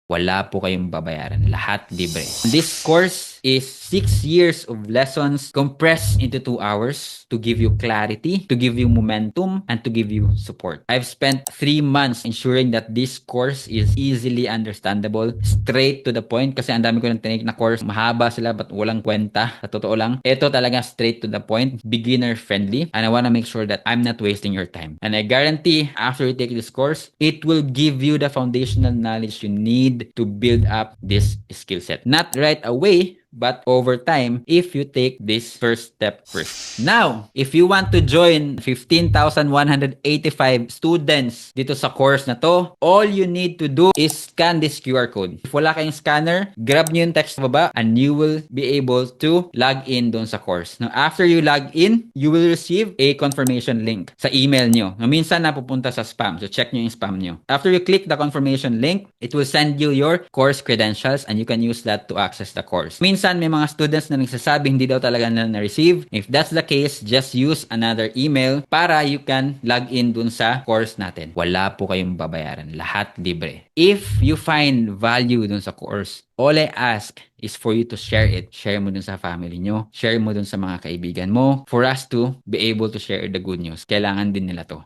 Wala po kayong babayaran. Lahat libre. This course is 6 years of lessons compressed into 2 hours to give you clarity, to give you momentum, and to give you support. I've spent 3 months ensuring that this course is easily understandable, straight to the point, kasi ang dami ko nang tinig na course, mahaba sila but walang kwenta. Sa totoo lang, ito talaga straight to the point, beginner friendly, and I want to make sure that I'm not wasting your time. And I guarantee after you take this course, it will give you the foundational knowledge you need to build up this skill set. Not right away, but over time if you take this first step first. Now, if you want to join 15,185 students dito sa course na to, all you need to do is scan this QR code. If wala kayong scanner, grab nyo yung text sa baba and you will be able to log in doon sa course. Now, after you log in, you will receive a confirmation link sa email nyo. Now, minsan napupunta sa spam. So, check nyo yung spam nyo. After you click the confirmation link, it will send you your course credentials and you can use that to access the course. Minsan, may mga students na nagsasabi hindi daw talaga nila na-receive. If that's the case, just use another email para you can log in dun sa course natin. Wala po kayong babayaran. Lahat libre. If you find value dun sa course, all I ask is for you to share it. Share mo dun sa family nyo. Share mo dun sa mga kaibigan mo for us to be able to share the good news. Kailangan din nila to.